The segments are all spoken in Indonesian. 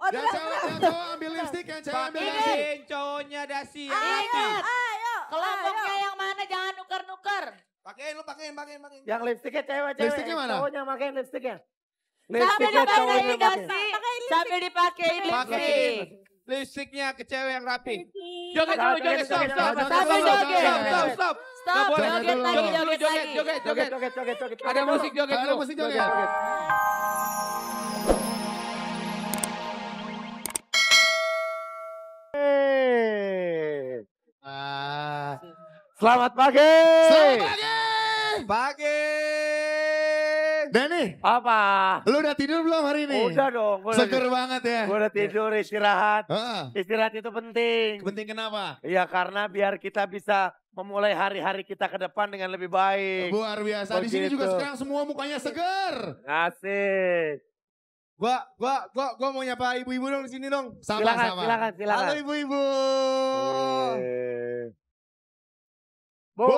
Oh, Yang cowok ambil lipstick, yang cewek ambil dasi. Pakein cowoknya dasi yang Ayo, rapi. ayo. Kelompoknya yang mana jangan nuker-nuker. Pakein lu, pakein. Yang lipstiknya cewek-cewek. Lipstiknya mana? Cowoknya makein lipstiknya. Sambil Lipstiknya cowoknya dipakein pakein. dasi. Sambil dipakein lipstick. Lipstiknya ke cewek yang rapi. Joget dulu, Joget, joget, stop, joget, stop. joget, sambil joget. Stop. Stop, Nggak boleh. joget lagi, Joget, joget lagi. joget. Ada musik joget Ada dulu. musik joget. Selamat pagi. Selamat pagi. Pagi. Denny, Apa? lu udah tidur belum hari ini? Udah dong. Seger banget ya. Gue udah tidur, istirahat. Heeh. Istirahat itu penting. Penting kenapa? Iya, karena biar kita bisa memulai hari-hari kita ke depan dengan lebih baik. Luar biasa. Di sini Begitu. juga sekarang semua mukanya seger. Asik. Gua mau nyapa ibu-ibu dong di sini dong. Sama-sama. Silakan. Halo ibu-ibu. Bu.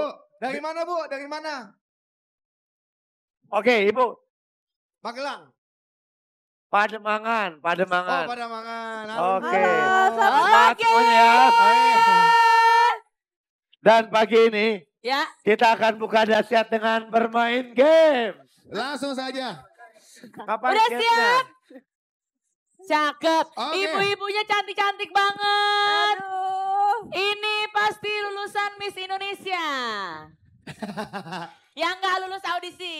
Dari mana Bu? Dari mana? Oke, Ibu. Magelang. Pademangan. Oh, Pademangan. Oke. Halo, Selamat semuanya ya. Dan pagi ini Ya. kita akan buka dahsyat dengan bermain game. Langsung saja. Kapan Udah gamenya? siap? Cakep. Oke. Ibu-ibunya cantik-cantik banget. Aduh. Ini pasti lulusan Miss Indonesia. Yang nggak lulus audisi.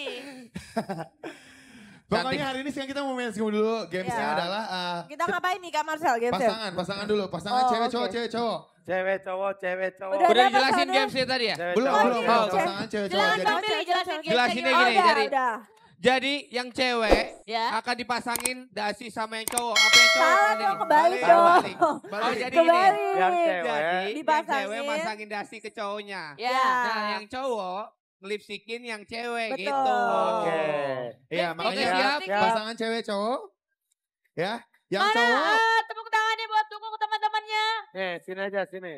Pokoknya hari ini sekarang kita mau main game dulu. Gamesnya Ya. adalah Kita ngapain nih Kak Marcel? Gamesnya? pasangan dulu. Pasangan Oh, cewek cowok, oke. cewek cowok. Cewek cowok. Udah. Udah dijelasin gamesnya tadi ya? Cewek Belum, cowok, belum. cewek cowok. Pasangan cewek cowok. Silakan Jadi, Bang Billy jelasin Jelasinnya gamesnya. gini, jadi- udah. Jadi yang cewek Ya. akan dipasangin dasi sama yang cowok. Apa yang cowok? Salah Ini? dong, kebalik Balik. dong. Oh jadi gini. Kebalik. Yang cewek. Jadi yang Dipasangin. cewek masangin dasi ke cowoknya. Ya. Nah yang cowok ngelipstikin yang cewek Betul. gitu. Oke. Iya, Oke, makanya siap. pasangan cewek cowok. Ya, yang Mana cowok. tepuk tangannya buat dukung teman-temannya. Nih, sini aja sini.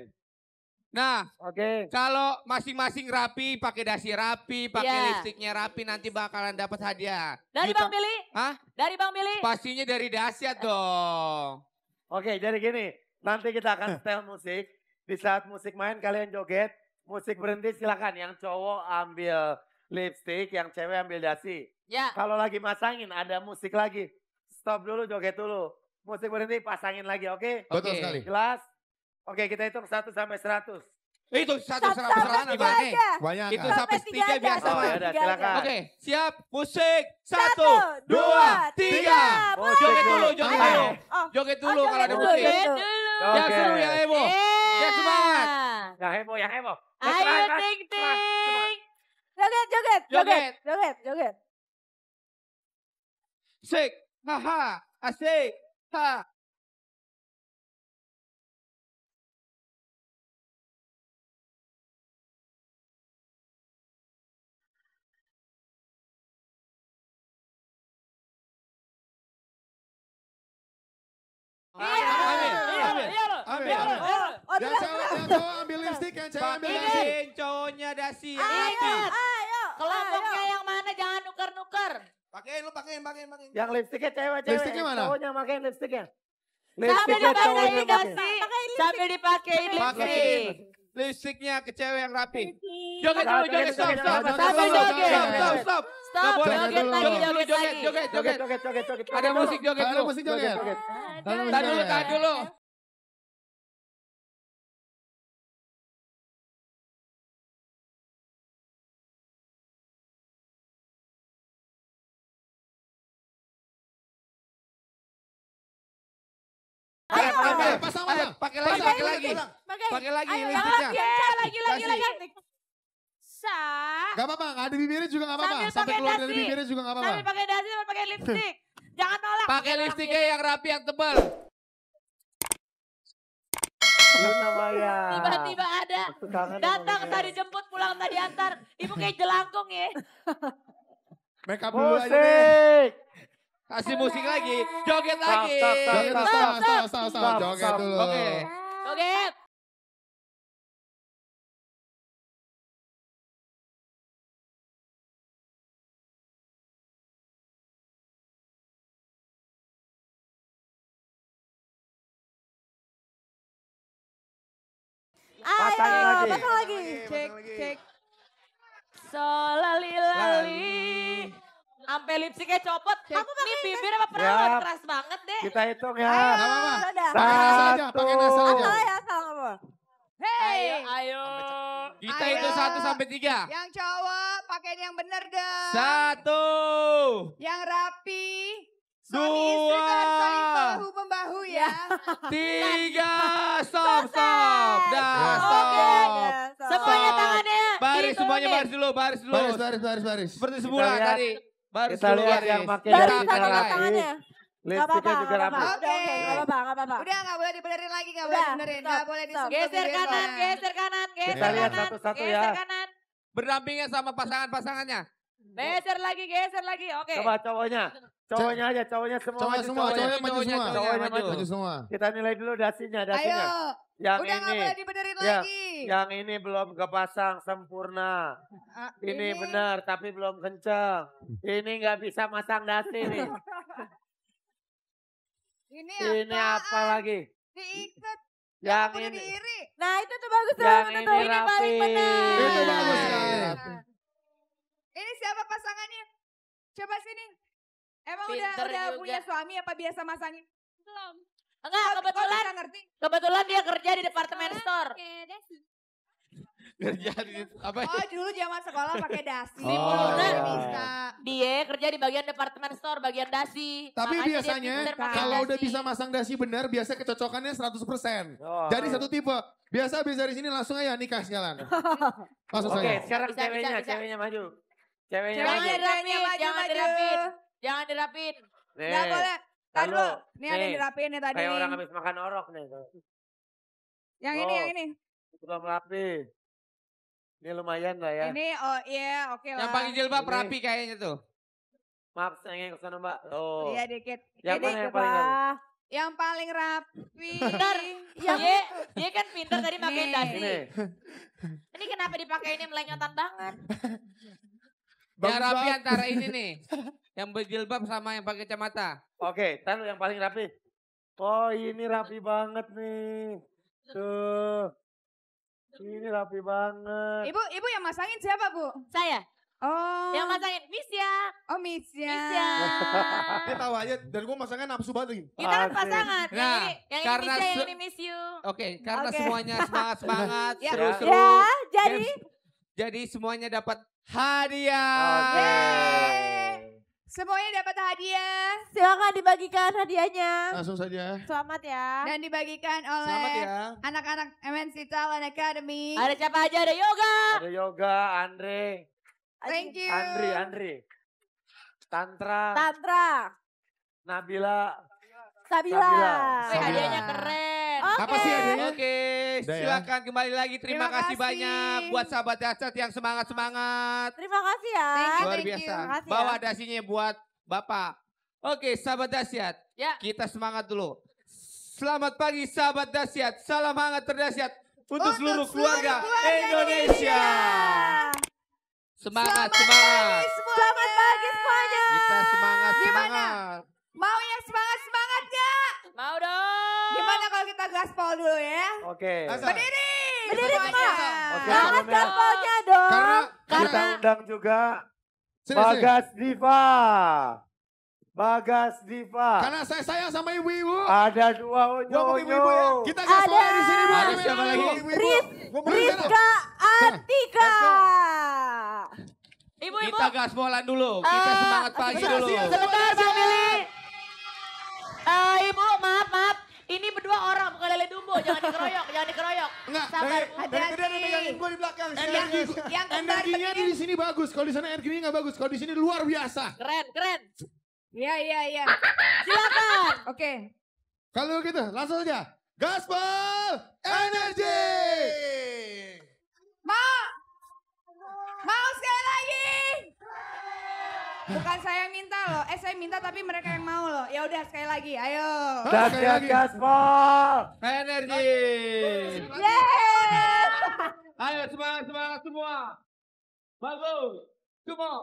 Nah Oke. kalau masing-masing rapi, pakai dasi rapi, pakai Ya. lipstiknya rapi, nanti bakalan dapat hadiah. Dari Juta- Bang Billy? Hah? Dari Bang Billy? Pastinya dari dahsyat dong. Oke, jadi gini. Nanti kita akan setel musik. Di saat musik main kalian joget. Musik berhenti silakan. Yang cowok ambil lipstick, yang cewek ambil dasi. Ya. Kalau lagi masangin ada musik lagi. Stop dulu, joget dulu. Musik berhenti, pasangin lagi, oke? Betul Oke. sekali. Jelas? Oke, kita hitung 1 sampai 100. Itu satu Satu seratus sampai tiga gimana nih? aja. Banyak. Itu kan? sampai tiga tiga aja. biasa Oh, mah. ya udah, silakan. Oke, siap, musik. Satu, 1, 2, 3. Musik Joget dulu, joget Ayo. dulu. Oh, Joget dulu joget kalau ada dulu, musik. joget. Dulu. Yang Oke. seru, yang heboh. Yang semangat. Yang heboh, yang heboh. Ayo ting ting. Joget. Sik, haha, asik, ha. Ambil. Oh, Yang cowok ambil lipstick, yang cewek ambil dasi. Pakein cowoknya dasi yang rapi. Ayo. Kelompoknya yang mana jangan nuker-nuker. Pakein lu, pakein. Yang lipstiknya cewek-cewek. Lipstiknya mana? Cowoknya makein lipstiknya. Sambil Lipstiknya cowoknya dipakein pakein. dasi. Sambil dipakein lipstick. Lipstiknya ke cewek yang rapi. Joget dulu, Joget, joget, stop, joget, stop. joget, Sambil joget. Stop. Stop, Nggak boleh. joget lagi, Joget dulu, joget lagi. joget. Ada musik joget Ada dulu. musik joget. Joget. Ada musik Tahan dulu, joget. tahan dulu. Ayo. Ayo, pasang. Pakai lagi, pakai lagi. Pakai lagi Ayo, lipstiknya. Lagi. Kasih. Sa. Gak apa-apa, nggak ada bibirnya juga gak apa-apa. Sambil Sampai pakai keluar dari dasi. bibirnya juga gak apa-apa. Sambil pakai dasi, sambil pakai lipstick. Jangan nolak. Pakai lipstiknya yang rapi, yang tebal. Luna Maya. Tiba-tiba ada. Kangen Datang sama tadi jemput, pulang tadi antar. Ibu kayak jelangkung ya. Make up dulu aja deh. musik. Kasih musik lagi. Joget lagi. Joget, stop. Joget dulu. Oke. Joget. Pasangin lagi. pasang lagi. Cek. Solalilali. Sampai lipstiknya copot. Ini bibir apa perawat? Siap. Keras banget deh. Kita hitung ya. Gak apa-apa. Sudah. Pakai nasal aja, pakai nasal aja. Salah ya, salah apa? Ayo, ayo. Kita Ayo. itu 1 sampai 3. Yang cowok pakai yang bener dong. 1, Yang rapi. Suami Dua. istri tuh harus saling bahu-membahu ya. 3, stop. Dah, Ya. stop. Semuanya tangannya. Baris semuanya, diturunin. baris dulu. Baris. Seperti semula lihat. tadi. Baris Kita dulu, lihat baris. yang pakai Dari dasinya satu rapi. tangannya. Lipstiknya juga rapi. Udah Oke. oke, gak apa-apa, gak apa-apa. Udah gak boleh dibenerin lagi, gak Udah, boleh dibenerin. stop, Gak boleh stop. disentuh Geser bibirnya. kanan, geser kanan, geser Kita lihat kanan. satu-satu ya. Geser kanan. Berdampingan sama pasangan-pasangannya. Geser lagi. Oke. Coba cowoknya. Cowoknya aja, cowoknya semua. Cowok maju, semua, cowoknya. cowoknya maju semua. Cowoknya maju. Maju semua. Kita nilai dulu dasinya. Ayo. Yang Udah gak ini. boleh dibenerin Ya, lagi. Yang ini belum kepasang sempurna. Ah, Ini benar tapi belum kenceng. Ini nggak bisa masang dasi nih. Ini apa lagi? Diikat. Yang Udah ini. diiri. Nah itu tuh bagus tuh. Yang itu ini tuh. Ini paling rapi. benar. Itu bagus sekali. Ini siapa pasangannya? Coba sini. Emang Pinter udah juga. punya suami apa biasa masangin? Enggak, Kok kebetulan bisa ngerti? kebetulan dia kerja di departemen store. Kerja di apa? Oh dulu zaman sekolah pakai dasi. Oh, Udah iya. bisa. Dia kerja di bagian departemen store, bagian dasi. Tapi Makanya dia biasanya pinter pakai kalau udah dasi. bisa masang dasi benar, biasa kecocokannya 100%. Oh. Jadi satu tipe. Biasa dari sini langsung aja nikah sekalian. Langsung Oke, saja. sekarang Bisa, ceweknya, bisa. ceweknya maju. Ceweknya Jangan maju. dirapin, Maju, jangan maju. dirapin. Jangan dirapin. Nih, Gak boleh. Tadi lalu, dulu. Nih ada yang nih, dirapiin nih tadi. kayak orang habis makan orok nih. Yang ini, Oh. yang ini. Belum rapi. Ini lumayan lah ya. Ini, oh iya oke lah. Yang pakai jilbab Ini. rapi kayaknya tuh. Maaf, saya ke sana Mbak. Oh. Iya dikit. Yang Ini mana yang paling rapi? Wah. yang paling rapi. Bentar. Dia kan pintar tadi pakai Nih. dasi. Ini. Ini kenapa dipakai ini melenyotan banget? Yang Bagus rapi banget. antara ini nih. Yang berjilbab sama yang pakai kacamata. Oke, taruh yang paling rapi. Oh, ini rapi banget nih. Tuh. Ini rapi banget. Ibu yang masangin siapa Bu? Saya Oh. yang masangin Misya. Oh Misya. Misya. Dia tahu aja dan gue masangnya nafsu banget lagi. Kita kan Asik. pasangan. Nah, yang karena ini Misya, yang se- ini Miss You. Oke, karena Oke. semuanya semangat-semangat, Ya. seru-seru. Ya, jadi Games. Jadi semuanya dapat hadiah. Oke. Semuanya dapat hadiah silakan dibagikan hadiahnya. Langsung saja. Selamat ya. dan dibagikan Selamat oleh ya. anak-anak MNC Talent Academy. Ada siapa aja? Ada Yoga. Ada Yoga, Andre, Thank you. Andri, Tantra, Tantra, Nabila. Sabila. Sabila. Wih, Sabila. hadiahnya keren. Apa sih hadiahnya? Oke, Udah ya. silakan kembali lagi. Terima, Terima kasih kasih. banyak buat sahabat Dasyat yang semangat-semangat. Terima kasih ya. Thank you. Luar biasa. Terima kasih ya. Bawa dasinya buat Bapak. Oke, sahabat Dasyat. Ya. Kita semangat dulu. Selamat pagi sahabat Dasyat. Salam hangat terdahsyat untuk seluruh keluarga Indonesia. Semangat, semangat. Selamat pagi semuanya. Kita semangat, Gimana? semangat. Mau yang semangat gak? Mau dong. Gimana kalau kita gaspol dulu ya? Oke. Berdiri. Berdiri semuanya. semua. Oke, Banget sebelumnya gaspolnya dong. Karena kita undang juga sini. Bagas Diva. Bagas Diva. Karena saya sayang sama ibu-ibu. Ada dua Gua mau ibu-ibu ya. onyo-onyo. Kita gaspol di sini Bu. Ada siapa lagi? Rizka Atika. Ibu-ibu. Kita gaspolan dulu. Kita semangat pagi dulu. Sebentar Bang Billy. Ibu, maaf. Ini berdua orang, bukan lele dumbo. Jangan dikeroyok. Enggak. Sabar. Dari tadi ada megangin gue di belakang. Energi, Yang kembar energinya begini. di sini bagus. Kalau di sana energinya nggak bagus. Kalau di sini luar biasa. Keren. Iya. Silakan. Oke. Kalau gitu, langsung saja. Gaspol energi. Mau sekali lagi. Bukan saya minta loh. Saya minta tapi mereka yang mau loh. Ya udah sekali lagi. Ayo. Sekali Dasyat lagi. Gaspol. Energi. Yeay. Ayo semangat semua. Bagus. Come on.